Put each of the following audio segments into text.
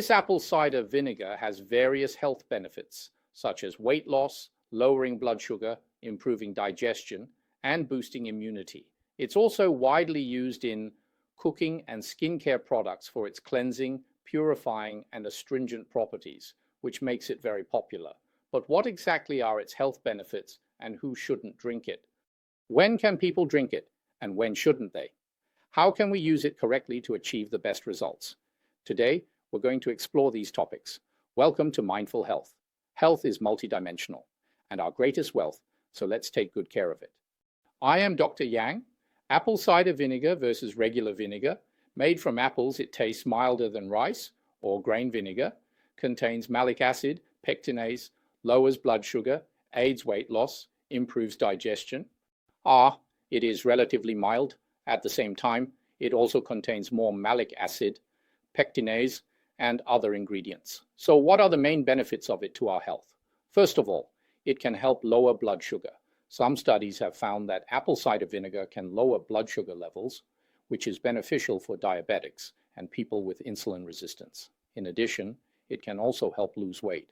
This apple cider vinegar has various health benefits, such as weight loss, lowering blood sugar, improving digestion, and boosting immunity. It's also widely used in cooking and skincare products for its cleansing, purifying, and astringent properties, which makes it very popular. But what exactly are its health benefits, and who shouldn't drink it? When can people drink it, and when shouldn't they? How can we use it correctly to achieve the best results? Today, we're going to explore these topics. Welcome to Mindful Health. Health is multidimensional and our greatest wealth, so let's take good care of it. I am Dr. Yang. Apple cider vinegar versus regular vinegar. Made from apples, it tastes milder than rice or grain vinegar, contains malic acid, pectinase, lowers blood sugar, aids weight loss, improves digestion. It is relatively mild. At the same time, it also contains more malic acid, pectinase, and other ingredients. So what are the main benefits of it to our health? First of all, it can help lower blood sugar. Some studies have found that apple cider vinegar can lower blood sugar levels, which is beneficial for diabetics and people with insulin resistance. In addition, it can also help lose weight.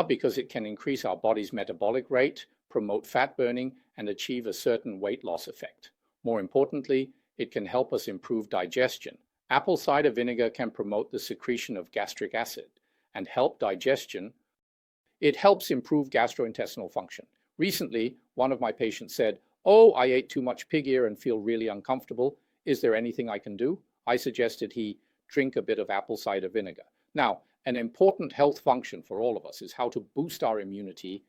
Because it can increase our body's metabolic rate, promote fat burning, and achieve a certain weight loss effect. More importantly, it can help us improve digestion. Apple cider vinegar can promote the secretion of gastric acid and help digestion. It helps improve gastrointestinal function. Recently, one of my patients said, I ate too much pig ear and feel really uncomfortable. Is there anything I can do? I suggested he drink a bit of apple cider vinegar. Now, an important health function for all of us is how to boost our immunity.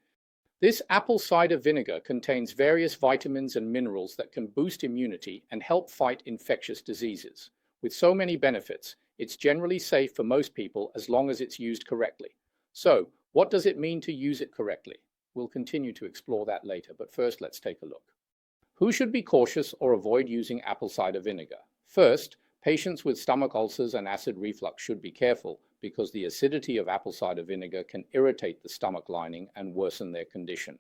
This apple cider vinegar contains various vitamins and minerals that can boost immunity and help fight infectious diseases. With so many benefits, it's generally safe for most people as long as it's used correctly. So, what does it mean to use it correctly? We'll continue to explore that later, but first let's take a look. Who should be cautious or avoid using apple cider vinegar? First, patients with stomach ulcers and acid reflux should be careful because the acidity of apple cider vinegar can irritate the stomach lining and worsen their condition.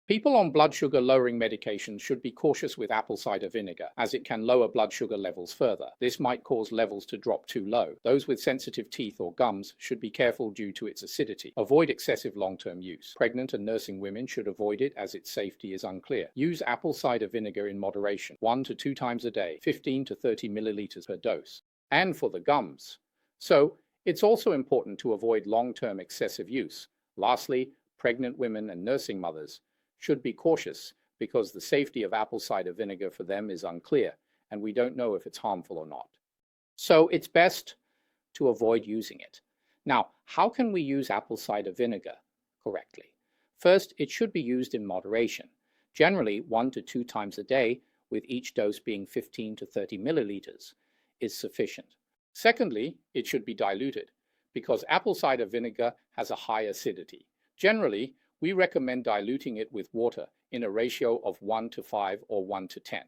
People on blood sugar lowering medications should be cautious with apple cider vinegar, as it can lower blood sugar levels further. This might cause levels to drop too low. Those with sensitive teeth or gums should be careful due to its acidity. Avoid excessive long-term use. Pregnant and nursing women should avoid it as its safety is unclear. Use apple cider vinegar in moderation, 1 to 2 times a day, 15 to 30 milliliters per dose. And for the gums. So, it's also important to avoid long-term excessive use. Lastly, pregnant women and nursing mothers should be cautious because the safety of apple cider vinegar for them is unclear and we don't know if it's harmful or not. So it's best to avoid using it. Now, how can we use apple cider vinegar correctly? First, it should be used in moderation, generally 1 to 2 times a day, with each dose being 15 to 30 milliliters is sufficient. Secondly, it should be diluted because apple cider vinegar has a high acidity. Generally, we recommend diluting it with water in a ratio of 1 to 5 or 1 to 10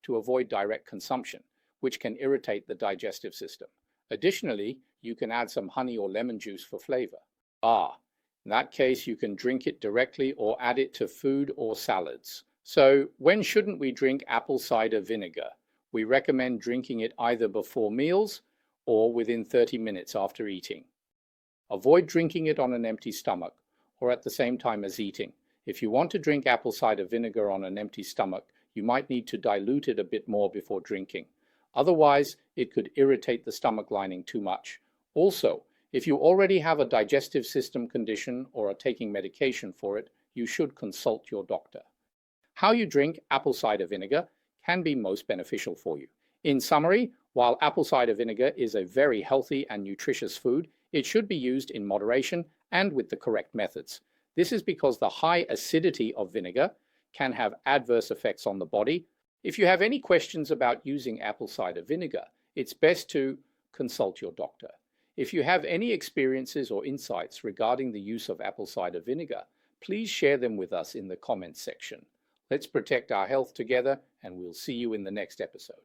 to avoid direct consumption, which can irritate the digestive system. Additionally, you can add some honey or lemon juice for flavor. In that case, you can drink it directly or add it to food or salads. So, when shouldn't we drink apple cider vinegar? We recommend drinking it either before meals or within 30 minutes after eating. Avoid drinking it on an empty stomach or at the same time as eating. If you want to drink apple cider vinegar on an empty stomach, you might need to dilute it a bit more before drinking. Otherwise, it could irritate the stomach lining too much. Also, if you already have a digestive system condition or are taking medication for it, you should consult your doctor. How you drink apple cider vinegar can be most beneficial for you. In summary, while apple cider vinegar is a very healthy and nutritious food, it should be used in moderation and with the correct methods. This is because the high acidity of vinegar can have adverse effects on the body. If you have any questions about using apple cider vinegar, it's best to consult your doctor. If you have any experiences or insights regarding the use of apple cider vinegar, please share them with us in the comments section. Let's protect our health together, and we'll see you in the next episode.